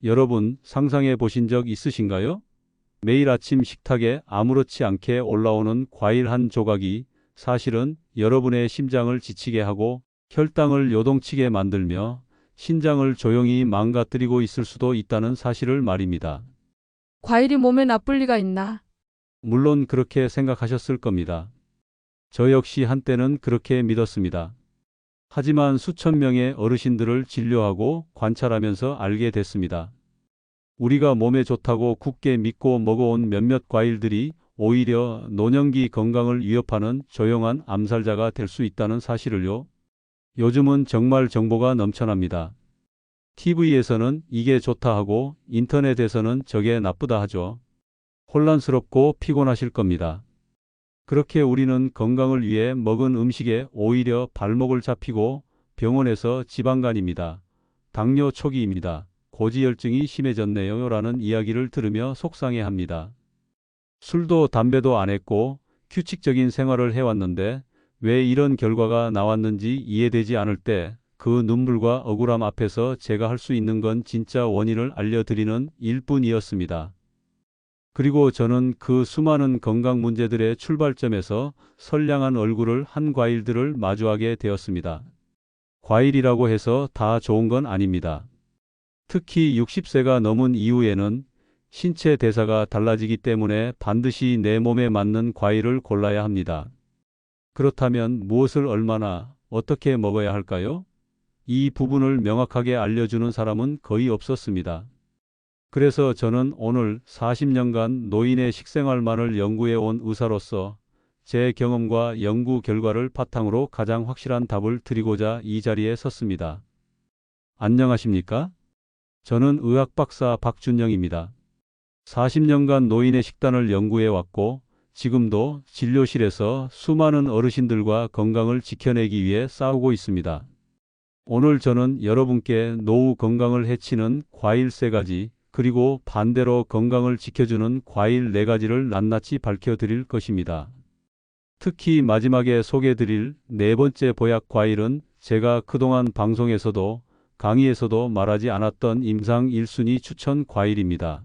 여러분 상상해 보신 적 있으신가요? 매일 아침 식탁에 아무렇지 않게 올라오는 과일 한 조각이 사실은 여러분의 심장을 지치게 하고 혈당을 요동치게 만들며 신장을 조용히 망가뜨리고 있을 수도 있다는 사실을 말입니다. 과일이 몸에 나쁠 리가 있나? 물론 그렇게 생각하셨을 겁니다. 저 역시 한때는 그렇게 믿었습니다. 하지만 수천 명의 어르신들을 진료하고 관찰하면서 알게 됐습니다. 우리가 몸에 좋다고 굳게 믿고 먹어온 몇몇 과일들이 오히려 노년기 건강을 위협하는 조용한 암살자가 될 수 있다는 사실을요. 요즘은 정말 정보가 넘쳐납니다. TV에서는 이게 좋다 하고 인터넷에서는 저게 나쁘다 하죠. 혼란스럽고 피곤하실 겁니다. 그렇게 우리는 건강을 위해 먹은 음식에 오히려 발목을 잡히고 병원에서 지방간입니다. 당뇨 초기입니다. 고지혈증이 심해졌네요 라는 이야기를 들으며 속상해합니다. 술도 담배도 안 했고 규칙적인 생활을 해왔는데 왜 이런 결과가 나왔는지 이해되지 않을 때 그 눈물과 억울함 앞에서 제가 할 수 있는 건 진짜 원인을 알려드리는 일뿐이었습니다. 그리고 저는 그 수많은 건강 문제들의 출발점에서 선량한 얼굴을 한 과일들을 마주하게 되었습니다. 과일이라고 해서 다 좋은 건 아닙니다. 특히 60세가 넘은 이후에는 신체 대사가 달라지기 때문에 반드시 내 몸에 맞는 과일을 골라야 합니다. 그렇다면 무엇을 얼마나 어떻게 먹어야 할까요? 이 부분을 명확하게 알려주는 사람은 거의 없었습니다. 그래서 저는 오늘 40년간 노인의 식생활만을 연구해 온 의사로서 제 경험과 연구 결과를 바탕으로 가장 확실한 답을 드리고자 이 자리에 섰습니다. 안녕하십니까? 저는 의학 박사 박준영입니다. 40년간 노인의 식단을 연구해 왔고 지금도 진료실에서 수많은 어르신들과 건강을 지켜내기 위해 싸우고 있습니다. 오늘 저는 여러분께 노후 건강을 해치는 과일 3가지 그리고 반대로 건강을 지켜주는 과일 4가지를 낱낱이 밝혀드릴 것입니다. 특히 마지막에 소개드릴 4번째 보약 과일은 제가 그동안 방송에서도 강의에서도 말하지 않았던 임상 1순위 추천 과일입니다.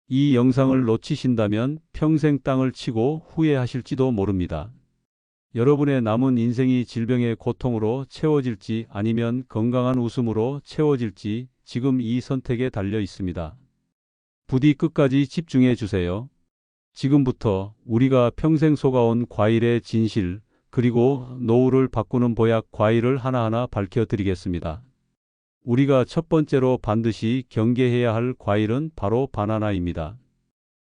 이 영상을 놓치신다면 평생 땅을 치고 후회하실지도 모릅니다. 여러분의 남은 인생이 질병의 고통으로 채워질지 아니면 건강한 웃음으로 채워질지 지금 이 선택에 달려 있습니다. 부디 끝까지 집중해 주세요. 지금부터 우리가 평생 속아온 과일의 진실 그리고 노후를 바꾸는 보약 과일을 하나하나 밝혀드리겠습니다. 우리가 첫 번째로 반드시 경계해야 할 과일은 바로 바나나입니다.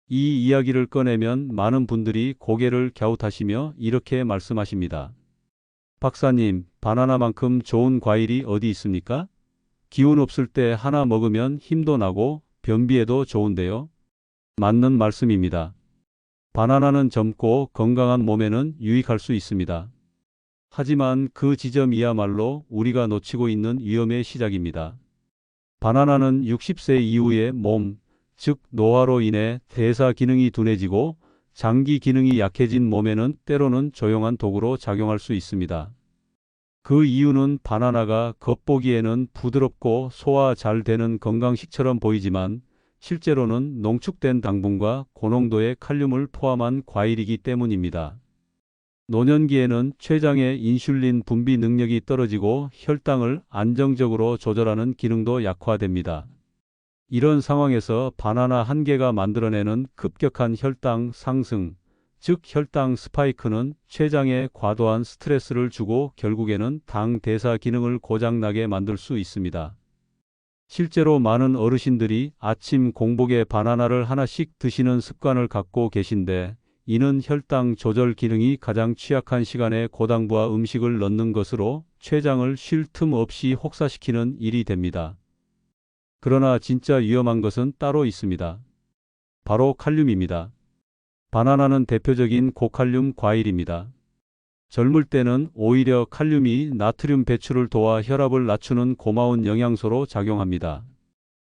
이 이야기를 꺼내면 많은 분들이 고개를 갸웃하시며 이렇게 말씀하십니다. 박사님, 바나나만큼 좋은 과일이 어디 있습니까? 기운 없을 때 하나 먹으면 힘도 나고 변비에도 좋은데요. 맞는 말씀입니다. 바나나는 젊고 건강한 몸에는 유익할 수 있습니다. 하지만 그 지점이야말로 우리가 놓치고 있는 위험의 시작입니다. 바나나는 60세 이후의 몸, 즉 노화로 인해 대사 기능이 둔해지고 장기 기능이 약해진 몸에는 때로는 조용한 독으로 작용할 수 있습니다. 그 이유는 바나나가 겉보기에는 부드럽고 소화 잘 되는 건강식처럼 보이지만 실제로는 농축된 당분과 고농도의 칼륨을 포함한 과일이기 때문입니다. 노년기에는 췌장의 인슐린 분비 능력이 떨어지고 혈당을 안정적으로 조절하는 기능도 약화됩니다. 이런 상황에서 바나나 한 개가 만들어내는 급격한 혈당 상승, 즉 혈당 스파이크는 췌장에 과도한 스트레스를 주고 결국에는 당 대사 기능을 고장나게 만들 수 있습니다. 실제로 많은 어르신들이 아침 공복에 바나나를 하나씩 드시는 습관을 갖고 계신데 이는 혈당 조절 기능이 가장 취약한 시간에 고당부와 음식을 넣는 것으로 췌장을 쉴 틈 없이 혹사시키는 일이 됩니다. 그러나 진짜 위험한 것은 따로 있습니다. 바로 칼륨입니다. 바나나는 대표적인 고칼륨 과일입니다. 젊을 때는 오히려 칼륨이 나트륨 배출을 도와 혈압을 낮추는 고마운 영양소로 작용합니다.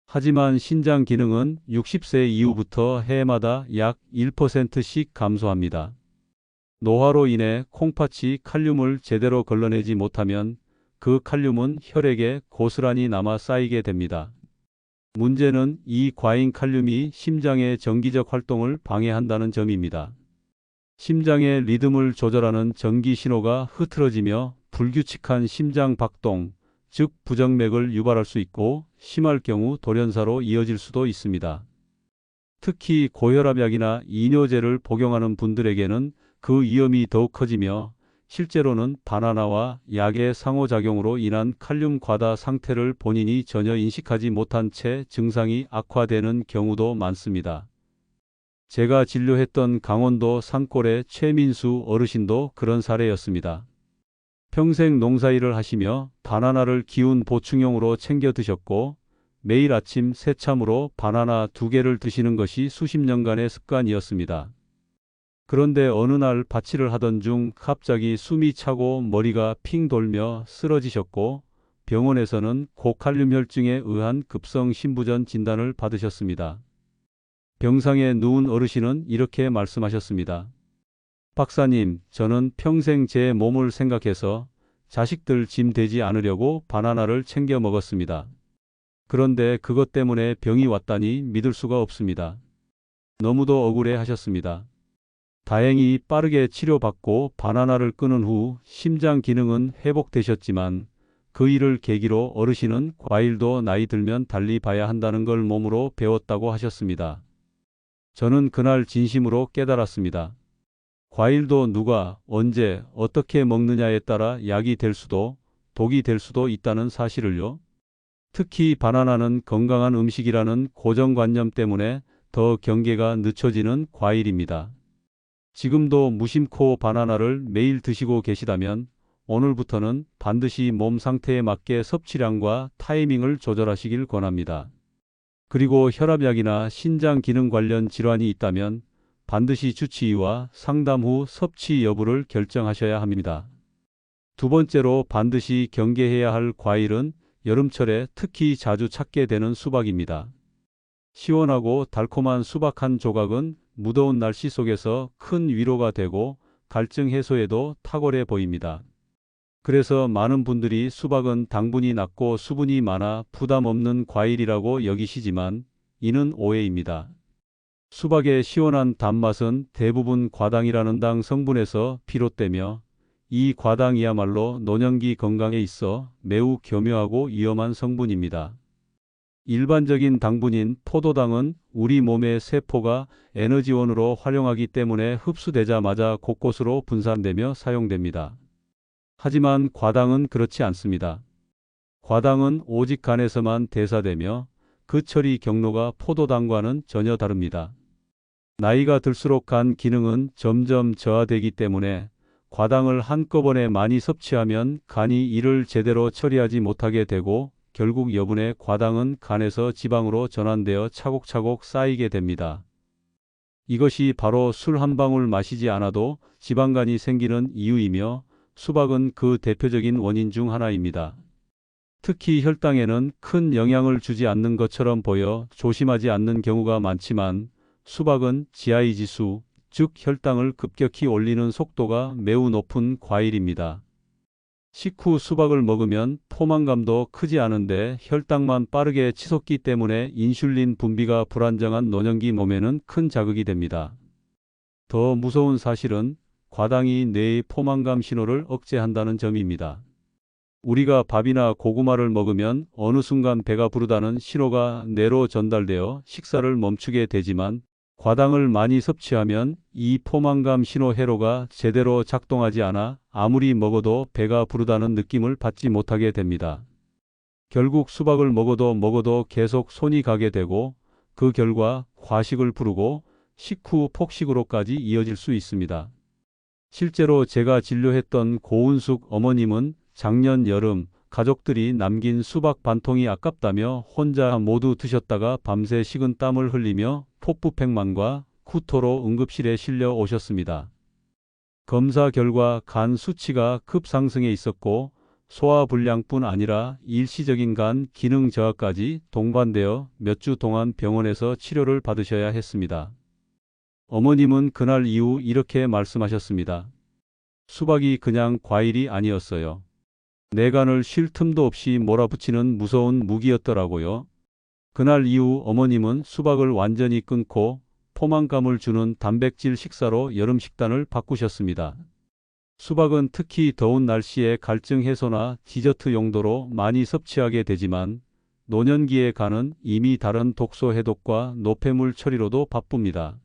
하지만 신장 기능은 60세 이후부터 해마다 약 1%씩 감소합니다. 노화로 인해 콩팥이 칼륨을 제대로 걸러내지 못하면 그 칼륨은 혈액에 고스란히 남아 쌓이게 됩니다. 문제는 이 과잉 칼륨이 심장의 정기적 활동을 방해한다는 점입니다. 심장의 리듬을 조절하는 전기 신호가 흐트러지며 불규칙한 심장 박동, 즉 부정맥을 유발할 수 있고 심할 경우 돌연사로 이어질 수도 있습니다. 특히 고혈압약이나 이뇨제를 복용하는 분들에게는 그 위험이 더욱 커지며 실제로는 바나나와 약의 상호작용으로 인한 칼륨 과다 상태를 본인이 전혀 인식하지 못한 채 증상이 악화되는 경우도 많습니다. 제가 진료했던 강원도 산골의 최민수 어르신도 그런 사례였습니다. 평생 농사일을 하시며 바나나를 기운 보충용으로 챙겨 드셨고 매일 아침 새참으로 바나나 2개를 드시는 것이 수십 년간의 습관이었습니다. 그런데 어느 날 밭일을 하던 중 갑자기 숨이 차고 머리가 핑 돌며 쓰러지셨고 병원에서는 고칼륨 혈증에 의한 급성 심부전 진단을 받으셨습니다. 병상에 누운 어르신은 이렇게 말씀하셨습니다. 박사님, 저는 평생 제 몸을 생각해서 자식들 짐 되지 않으려고 바나나를 챙겨 먹었습니다. 그런데 그것 때문에 병이 왔다니 믿을 수가 없습니다. 너무도 억울해 하셨습니다. 다행히 빠르게 치료받고 바나나를 끊은 후 심장 기능은 회복되셨지만 그 일을 계기로 어르신은 과일도 나이 들면 달리 봐야 한다는 걸 몸으로 배웠다고 하셨습니다. 저는 그날 진심으로 깨달았습니다. 과일도 누가, 언제, 어떻게 먹느냐에 따라 약이 될 수도, 독이 될 수도 있다는 사실을요. 특히 바나나는 건강한 음식이라는 고정관념 때문에 더 경계가 늦춰지는 과일입니다. 지금도 무심코 바나나를 매일 드시고 계시다면 오늘부터는 반드시 몸 상태에 맞게 섭취량과 타이밍을 조절하시길 권합니다. 그리고 혈압약이나 신장 기능 관련 질환이 있다면 반드시 주치의와 상담 후 섭취 여부를 결정하셔야 합니다. 두 번째로 반드시 경계해야 할 과일은 여름철에 특히 자주 찾게 되는 수박입니다. 시원하고 달콤한 수박 한 조각은 무더운 날씨 속에서 큰 위로가 되고 갈증 해소에도 탁월해 보입니다. 그래서 많은 분들이 수박은 당분이 낮고 수분이 많아 부담 없는 과일이라고 여기시지만 이는 오해입니다. 수박의 시원한 단맛은 대부분 과당이라는 당 성분에서 비롯되며 이 과당이야말로 노년기 건강에 있어 매우 교묘하고 위험한 성분입니다. 일반적인 당분인 포도당은 우리 몸의 세포가 에너지원으로 활용하기 때문에 흡수되자마자 곳곳으로 분산되며 사용됩니다. 하지만 과당은 그렇지 않습니다. 과당은 오직 간에서만 대사되며 그 처리 경로가 포도당과는 전혀 다릅니다. 나이가 들수록 간 기능은 점점 저하되기 때문에 과당을 한꺼번에 많이 섭취하면 간이 이를 제대로 처리하지 못하게 되고 결국 여분의 과당은 간에서 지방으로 전환되어 차곡차곡 쌓이게 됩니다. 이것이 바로 술 한 방울 마시지 않아도 지방간이 생기는 이유이며 수박은 그 대표적인 원인 중 하나입니다. 특히 혈당에는 큰 영향을 주지 않는 것처럼 보여 조심하지 않는 경우가 많지만 수박은 GI 지수, 즉 혈당을 급격히 올리는 속도가 매우 높은 과일입니다. 식후 수박을 먹으면 포만감도 크지 않은데 혈당만 빠르게 치솟기 때문에 인슐린 분비가 불안정한 노년기 몸에는 큰 자극이 됩니다. 더 무서운 사실은 과당이 뇌의 포만감 신호를 억제한다는 점입니다. 우리가 밥이나 고구마를 먹으면 어느 순간 배가 부르다는 신호가 뇌로 전달되어 식사를 멈추게 되지만 과당을 많이 섭취하면 이 포만감 신호 회로가 제대로 작동하지 않아 아무리 먹어도 배가 부르다는 느낌을 받지 못하게 됩니다. 결국 수박을 먹어도 계속 손이 가게 되고 그 결과 과식을 부르고 식후 폭식으로까지 이어질 수 있습니다. 실제로 제가 진료했던 고은숙 어머님은 작년 여름 가족들이 남긴 수박 반통이 아깝다며 혼자 모두 드셨다가 밤새 식은 땀을 흘리며 폭부팩만과 구토로 응급실에 실려 오셨습니다. 검사 결과 간 수치가 급상승해 있었고 소화불량뿐 아니라 일시적인 간 기능 저하까지 동반되어 몇 주 동안 병원에서 치료를 받으셔야 했습니다. 어머님은 그날 이후 이렇게 말씀하셨습니다. 수박이 그냥 과일이 아니었어요. 내 간을 쉴 틈도 없이 몰아붙이는 무서운 무기였더라고요. 그날 이후 어머님은 수박을 완전히 끊고 포만감을 주는 단백질 식사로 여름 식단을 바꾸셨습니다. 수박은 특히 더운 날씨에 갈증 해소나 디저트 용도로 많이 섭취하게 되지만 노년기의 간은 이미 다른 독소 해독과 노폐물 처리로도 바쁩니다.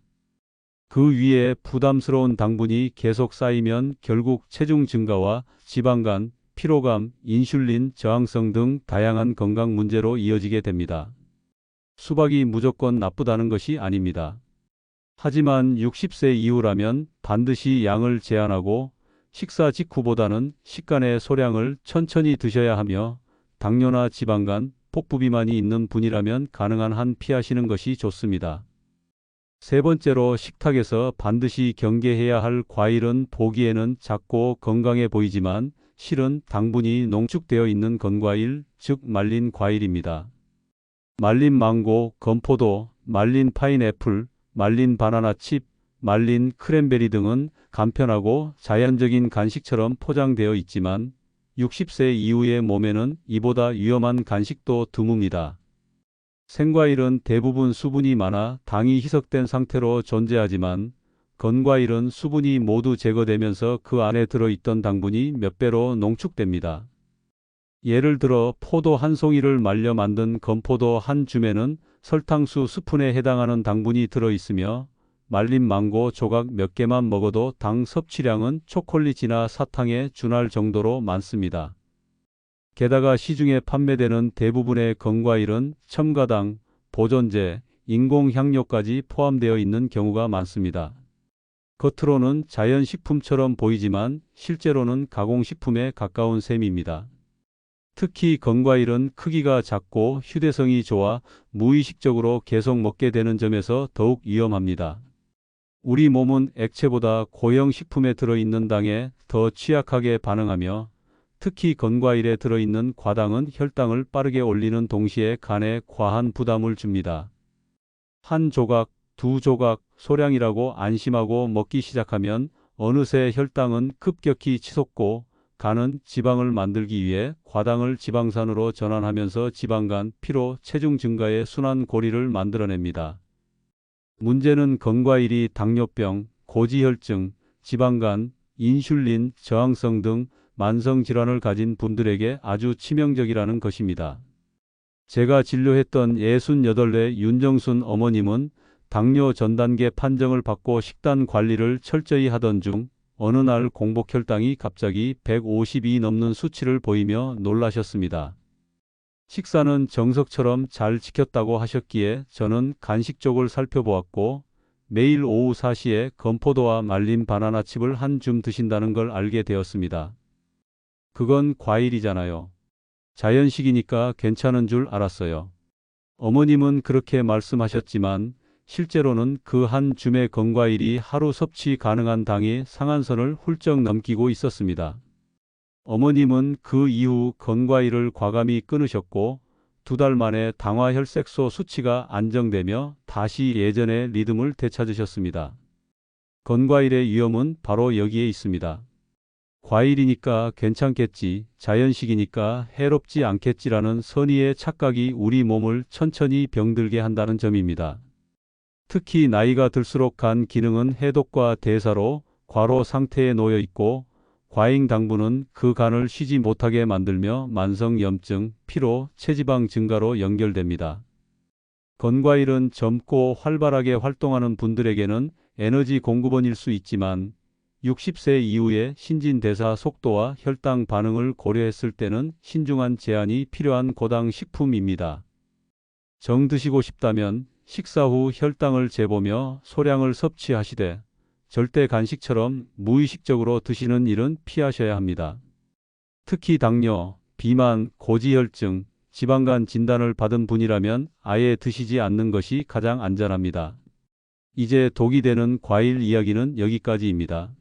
그 위에 부담스러운 당분이 계속 쌓이면 결국 체중 증가와 지방간, 피로감, 인슐린 저항성 등 다양한 건강 문제로 이어지게 됩니다. 수박이 무조건 나쁘다는 것이 아닙니다. 하지만 60세 이후라면 반드시 양을 제한하고 식사 직후보다는 식간의 소량을 천천히 드셔야 하며 당뇨나 지방간, 복부비만이 있는 분이라면 가능한 한 피하시는 것이 좋습니다. 세 번째로 식탁에서 반드시 경계해야 할 과일은 보기에는 작고 건강해 보이지만 실은 당분이 농축되어 있는 건과일, 즉 말린 과일입니다. 말린 망고, 건포도, 말린 파인애플, 말린 바나나 칩, 말린 크랜베리 등은 간편하고 자연적인 간식처럼 포장되어 있지만 60세 이후의 몸에는 이보다 위험한 간식도 드뭅니다. 생과일은 대부분 수분이 많아 당이 희석된 상태로 존재하지만 건과일은 수분이 모두 제거되면서 그 안에 들어있던 당분이 몇 배로 농축됩니다. 예를 들어 포도 한 송이를 말려 만든 건포도 한 줌에는 설탕수 스푼에 해당하는 당분이 들어있으며 말린 망고 조각 몇 개만 먹어도 당 섭취량은 초콜릿이나 사탕에 준할 정도로 많습니다. 게다가 시중에 판매되는 대부분의 건과일은 첨가당, 보존제, 인공향료까지 포함되어 있는 경우가 많습니다. 겉으로는 자연식품처럼 보이지만 실제로는 가공식품에 가까운 셈입니다. 특히 건과일은 크기가 작고 휴대성이 좋아 무의식적으로 계속 먹게 되는 점에서 더욱 위험합니다. 우리 몸은 액체보다 고형 식품에 들어있는 당에 더 취약하게 반응하며 특히 건과일에 들어있는 과당은 혈당을 빠르게 올리는 동시에 간에 과한 부담을 줍니다. 한 조각, 두 조각 소량이라고 안심하고 먹기 시작하면 어느새 혈당은 급격히 치솟고 간은 지방을 만들기 위해 과당을 지방산으로 전환하면서 지방간, 피로, 체중 증가의 순환 고리를 만들어냅니다. 문제는 건과일이 당뇨병, 고지혈증, 지방간, 인슐린 저항성 등 만성질환을 가진 분들에게 아주 치명적이라는 것입니다. 제가 진료했던 68세 윤정순 어머님은 당뇨 전단계 판정을 받고 식단 관리를 철저히 하던 중 어느 날 공복 혈당이 갑자기 150이 넘는 수치를 보이며 놀라셨습니다. 식사는 정석처럼 잘 지켰다고 하셨기에 저는 간식 쪽을 살펴보았고 매일 오후 4시에 건포도와 말린 바나나 칩을 한 줌 드신다는 걸 알게 되었습니다. 그건 과일이잖아요. 자연식이니까 괜찮은 줄 알았어요. 어머님은 그렇게 말씀하셨지만 실제로는 그 한 줌의 건과일이 하루 섭취 가능한 당의 상한선을 훌쩍 넘기고 있었습니다. 어머님은 그 이후 건과일을 과감히 끊으셨고 2달 만에 당화혈색소 수치가 안정되며 다시 예전의 리듬을 되찾으셨습니다. 건과일의 위험은 바로 여기에 있습니다. 과일이니까 괜찮겠지, 자연식이니까 해롭지 않겠지라는 선의의 착각이 우리 몸을 천천히 병들게 한다는 점입니다. 특히 나이가 들수록 간 기능은 해독과 대사로 과로 상태에 놓여 있고 과잉 당분은 그 간을 쉬지 못하게 만들며 만성염증, 피로, 체지방 증가로 연결됩니다. 건과일은 젊고 활발하게 활동하는 분들에게는 에너지 공급원일 수 있지만 60세 이후의 신진대사 속도와 혈당 반응을 고려했을 때는 신중한 제한이 필요한 고당 식품입니다. 정 드시고 싶다면 식사 후 혈당을 재보며 소량을 섭취하시되 절대 간식처럼 무의식적으로 드시는 일은 피하셔야 합니다. 특히 당뇨, 비만, 고지혈증, 지방간 진단을 받은 분이라면 아예 드시지 않는 것이 가장 안전합니다. 이제 독이 되는 과일 이야기는 여기까지입니다.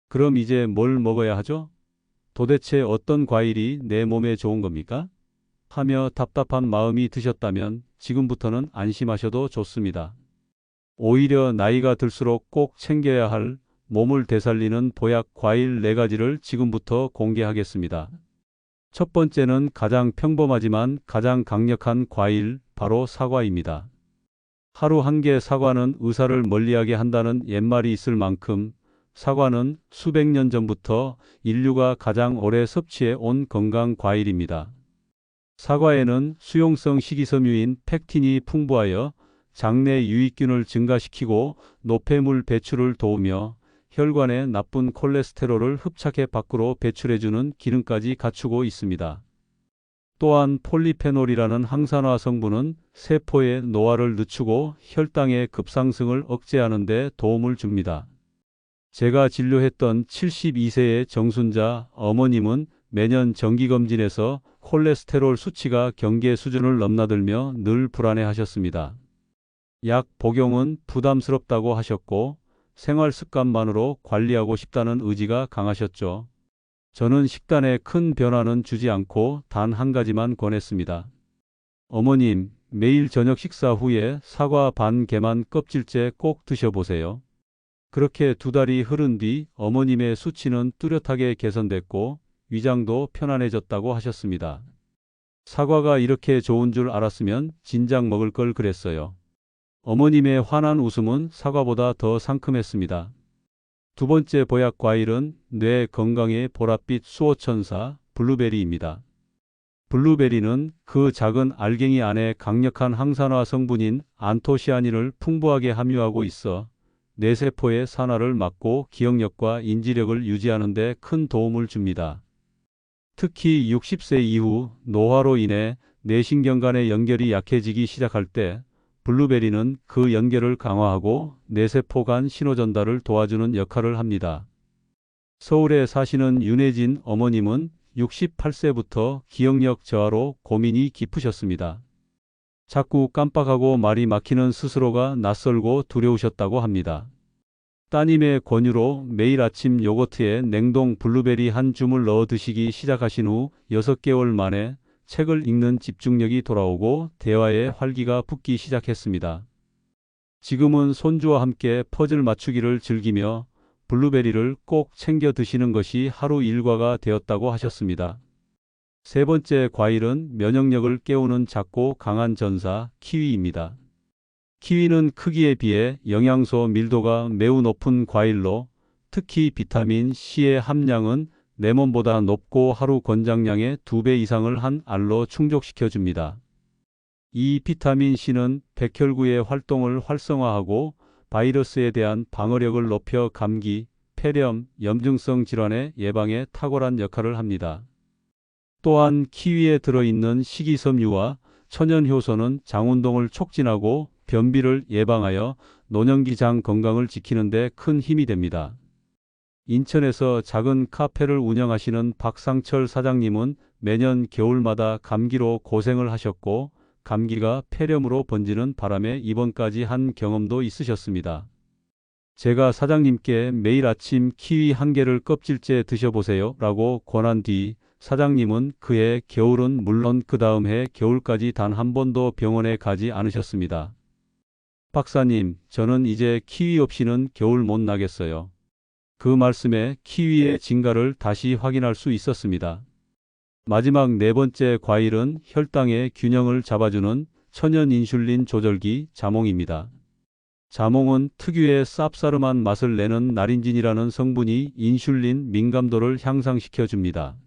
그럼 이제 뭘 먹어야 하죠? 도대체 어떤 과일이 내 몸에 좋은 겁니까? 하며 답답한 마음이 드셨다면 지금부터는 안심하셔도 좋습니다. 오히려 나이가 들수록 꼭 챙겨야 할 몸을 되살리는 보약 과일 4가지를 지금부터 공개하겠습니다. 첫 번째는 가장 평범하지만 가장 강력한 과일, 바로 사과입니다. 하루 한 개 사과는 의사를 멀리하게 한다는 옛말이 있을 만큼 사과는 수백 년 전부터 인류가 가장 오래 섭취해 온 건강 과일입니다. 사과에는 수용성 식이섬유인 펙틴이 풍부하여 장내 유익균을 증가시키고 노폐물 배출을 도우며 혈관에 나쁜 콜레스테롤을 흡착해 밖으로 배출해주는 기능까지 갖추고 있습니다. 또한 폴리페놀이라는 항산화 성분은 세포의 노화를 늦추고 혈당의 급상승을 억제하는 데 도움을 줍니다. 제가 진료했던 72세의 정순자 어머님은 매년 정기검진에서 콜레스테롤 수치가 경계 수준을 넘나들며 늘 불안해하셨습니다. 약 복용은 부담스럽다고 하셨고 생활 습관만으로 관리하고 싶다는 의지가 강하셨죠. 저는 식단에 큰 변화는 주지 않고 단 한 가지만 권했습니다. 어머님, 매일 저녁 식사 후에 사과 반 개만 껍질째 꼭 드셔보세요. 그렇게 2달이 흐른 뒤 어머님의 수치는 뚜렷하게 개선됐고 위장도 편안해졌다고 하셨습니다. 사과가 이렇게 좋은 줄 알았으면 진작 먹을 걸 그랬어요. 어머님의 환한 웃음은 사과보다 더 상큼했습니다. 두 번째 보약 과일은 뇌 건강의 보랏빛 수호천사 블루베리입니다. 블루베리는 그 작은 알갱이 안에 강력한 항산화 성분인 안토시아닌을 풍부하게 함유하고 있어 뇌세포의 산화를 막고 기억력과 인지력을 유지하는 데 큰 도움을 줍니다. 특히 60세 이후 노화로 인해 뇌신경 간의 연결이 약해지기 시작할 때 블루베리는 그 연결을 강화하고 뇌세포 간 신호 전달을 도와주는 역할을 합니다. 서울에 사시는 윤혜진 어머님은 68세부터 기억력 저하로 고민이 깊으셨습니다. 자꾸 깜빡하고 말이 막히는 스스로가 낯설고 두려우셨다고 합니다. 따님의 권유로 매일 아침 요거트에 냉동 블루베리 한 줌을 넣어 드시기 시작하신 후 6개월 만에 책을 읽는 집중력이 돌아오고 대화에 활기가 붙기 시작했습니다. 지금은 손주와 함께 퍼즐 맞추기를 즐기며 블루베리를 꼭 챙겨 드시는 것이 하루 일과가 되었다고 하셨습니다. 세 번째 과일은 면역력을 깨우는 작고 강한 전사 키위입니다. 키위는 크기에 비해 영양소 밀도가 매우 높은 과일로 특히 비타민 C의 함량은 레몬보다 높고 하루 권장량의 2배 이상을 한 알로 충족시켜줍니다. 이 비타민 C는 백혈구의 활동을 활성화하고 바이러스에 대한 방어력을 높여 감기, 폐렴, 염증성 질환의 예방에 탁월한 역할을 합니다. 또한 키위에 들어있는 식이섬유와 천연효소는 장운동을 촉진하고 변비를 예방하여 노년기 장 건강을 지키는 데 큰 힘이 됩니다. 인천에서 작은 카페를 운영하시는 박상철 사장님은 매년 겨울마다 감기로 고생을 하셨고 감기가 폐렴으로 번지는 바람에 입원까지 한 경험도 있으셨습니다. 제가 사장님께 매일 아침 키위 한 개를 껍질째 드셔보세요 라고 권한 뒤 사장님은 그해 겨울은 물론 그 다음 해 겨울까지 단 한 번도 병원에 가지 않으셨습니다. 박사님, 저는 이제 키위 없이는 겨울 못 나겠어요. 그 말씀에 키위의 진가를 다시 확인할 수 있었습니다. 마지막 네 번째 과일은 혈당의 균형을 잡아주는 천연 인슐린 조절기 자몽입니다. 자몽은 특유의 쌉싸름한 맛을 내는 나린진이라는 성분이 인슐린 민감도를 향상시켜 줍니다.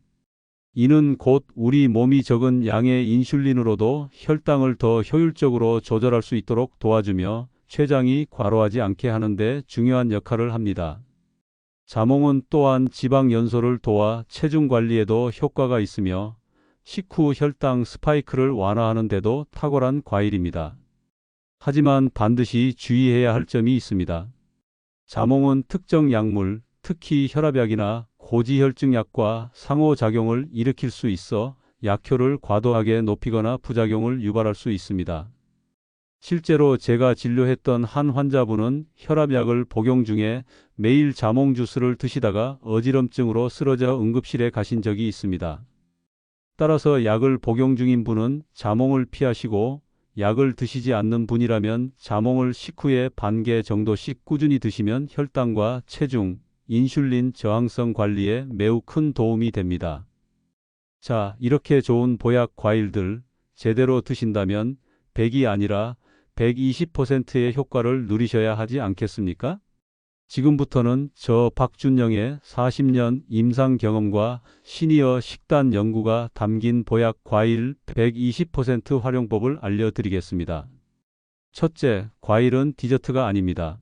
이는 곧 우리 몸이 적은 양의 인슐린으로도 혈당을 더 효율적으로 조절할 수 있도록 도와주며 췌장이 과로하지 않게 하는 데 중요한 역할을 합니다. 자몽은 또한 지방 연소를 도와 체중 관리에도 효과가 있으며 식후 혈당 스파이크를 완화하는 데도 탁월한 과일입니다. 하지만 반드시 주의해야 할 점이 있습니다. 자몽은 특정 약물, 특히 혈압약이나 고지혈증약과 상호작용을 일으킬 수 있어 약효를 과도하게 높이거나 부작용을 유발할 수 있습니다. 실제로 제가 진료했던 한 환자분은 혈압약을 복용 중에 매일 자몽 주스를 드시다가 어지럼증으로 쓰러져 응급실에 가신 적이 있습니다. 따라서 약을 복용 중인 분은 자몽을 피하시고 약을 드시지 않는 분이라면 자몽을 식후에 반 개 정도씩 꾸준히 드시면 혈당과 체중, 인슐린 저항성 관리에 매우 큰 도움이 됩니다. 자, 이렇게 좋은 보약 과일들 제대로 드신다면 100이 아니라 120%의 효과를 누리셔야 하지 않겠습니까? 지금부터는 저 박준영의 40년 임상 경험과 시니어 식단 연구가 담긴 보약 과일 120% 활용법을 알려드리겠습니다. 첫째, 과일은 디저트가 아닙니다.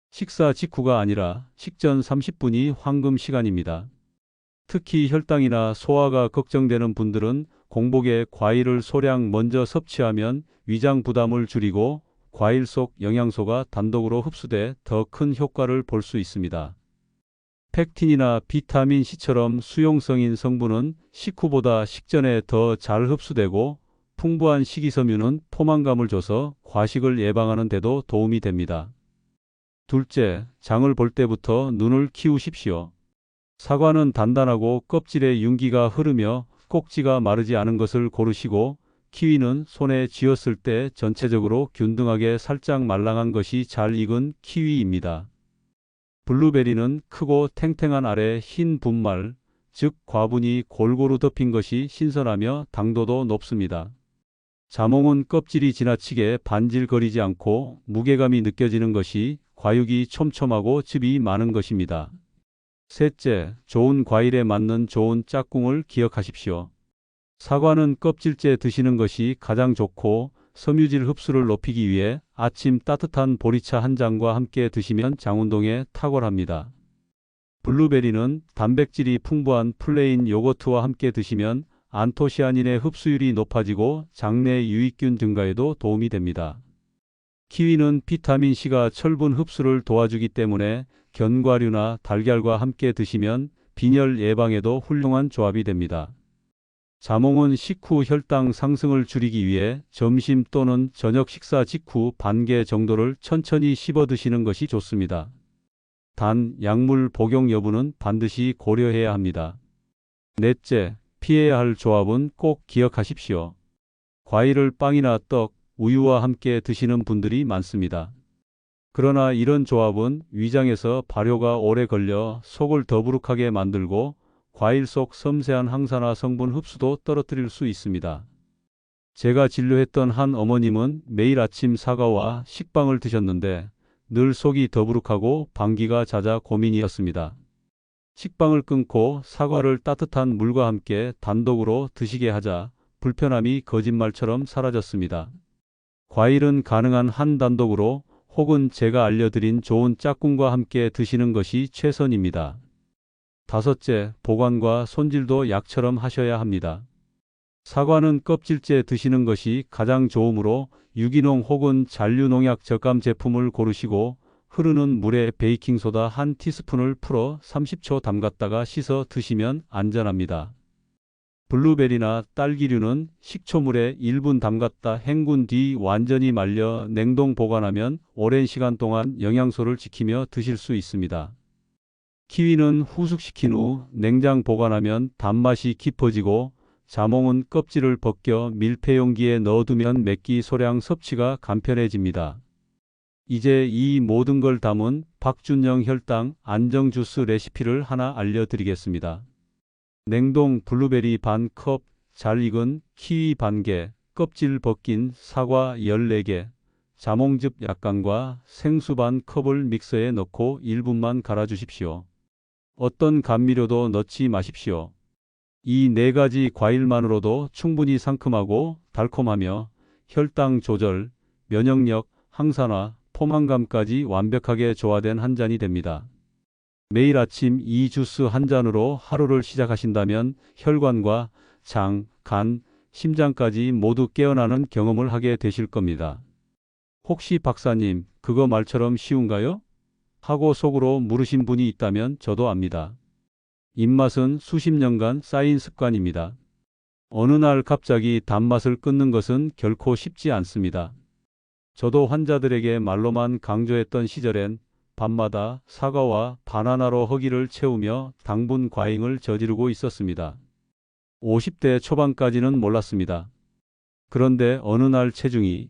식사 직후가 아니라 식전 30분이 황금 시간입니다. 특히 혈당이나 소화가 걱정되는 분들은 공복에 과일을 소량 먼저 섭취하면 위장 부담을 줄이고 과일 속 영양소가 단독으로 흡수돼 더 큰 효과를 볼 수 있습니다. 펙틴이나 비타민 C처럼 수용성인 성분은 식후보다 식전에 더 잘 흡수되고 풍부한 식이섬유는 포만감을 줘서 과식을 예방하는 데도 도움이 됩니다. 둘째, 장을 볼 때부터 눈을 키우십시오. 사과는 단단하고 껍질에 윤기가 흐르며 꼭지가 마르지 않은 것을 고르시고 키위는 손에 쥐었을 때 전체적으로 균등하게 살짝 말랑한 것이 잘 익은 키위입니다. 블루베리는 크고 탱탱한 아래 흰 분말, 즉 과분이 골고루 덮인 것이 신선하며 당도도 높습니다. 자몽은 껍질이 지나치게 반질거리지 않고 무게감이 느껴지는 것이 과육이 촘촘하고 즙이 많은 것입니다. 셋째, 좋은 과일에 맞는 좋은 짝꿍을 기억하십시오. 사과는 껍질째 드시는 것이 가장 좋고 섬유질 흡수를 높이기 위해 아침 따뜻한 보리차 한 잔과 함께 드시면 장운동에 탁월합니다. 블루베리는 단백질이 풍부한 플레인 요거트와 함께 드시면 안토시아닌의 흡수율이 높아지고 장내 유익균 증가에도 도움이 됩니다. 키위는 비타민C가 철분 흡수를 도와주기 때문에 견과류나 달걀과 함께 드시면 빈혈 예방에도 훌륭한 조합이 됩니다. 자몽은 식후 혈당 상승을 줄이기 위해 점심 또는 저녁 식사 직후 반 개 정도를 천천히 씹어 드시는 것이 좋습니다. 단, 약물 복용 여부는 반드시 고려해야 합니다. 넷째, 피해야 할 조합은 꼭 기억하십시오. 과일을 빵이나 떡, 우유와 함께 드시는 분들이 많습니다. 그러나 이런 조합은 위장에서 발효가 오래 걸려 속을 더부룩하게 만들고 과일 속 섬세한 항산화 성분 흡수도 떨어뜨릴 수 있습니다. 제가 진료했던 한 어머님은 매일 아침 사과와 식빵을 드셨는데 늘 속이 더부룩하고 방귀가 잦아 고민이었습니다. 식빵을 끊고 사과를 따뜻한 물과 함께 단독으로 드시게 하자 불편함이 거짓말처럼 사라졌습니다. 과일은 가능한 한 단독으로 혹은 제가 알려드린 좋은 짝꿍과 함께 드시는 것이 최선입니다. 다섯째, 보관과 손질도 약처럼 하셔야 합니다. 사과는 껍질째 드시는 것이 가장 좋으므로 유기농 혹은 잔류농약 저감 제품을 고르시고 흐르는 물에 베이킹소다 한 티스푼을 풀어 30초 담갔다가 씻어 드시면 안전합니다. 블루베리나 딸기류는 식초물에 1분 담갔다 헹군 뒤 완전히 말려 냉동 보관하면 오랜 시간 동안 영양소를 지키며 드실 수 있습니다. 키위는 후숙시킨 후 냉장 보관하면 단맛이 깊어지고 자몽은 껍질을 벗겨 밀폐용기에 넣어두면 맵기 소량 섭취가 간편해집니다. 이제 이 모든 걸 담은 박준영 혈당 안정 주스 레시피를 하나 알려드리겠습니다. 냉동 블루베리 반 컵, 잘 익은 키위 반 개, 껍질 벗긴 사과 14개, 자몽즙 약간과 생수 반 컵을 믹서에 넣고 1분만 갈아주십시오. 어떤 감미료도 넣지 마십시오. 이 네 가지 과일만으로도 충분히 상큼하고 달콤하며 혈당 조절, 면역력, 항산화, 포만감까지 완벽하게 조화된 한 잔이 됩니다. 매일 아침 이 주스 한 잔으로 하루를 시작하신다면 혈관과 장, 간, 심장까지 모두 깨어나는 경험을 하게 되실 겁니다. 혹시 박사님, 그거 말처럼 쉬운가요? 하고 속으로 물으신 분이 있다면 저도 압니다. 입맛은 수십 년간 쌓인 습관입니다. 어느 날 갑자기 단맛을 끊는 것은 결코 쉽지 않습니다. 저도 환자들에게 말로만 강조했던 시절엔 밤마다 사과와 바나나로 허기를 채우며 당분 과잉을 저지르고 있었습니다. 50대 초반까지는 몰랐습니다. 그런데 어느 날 체중이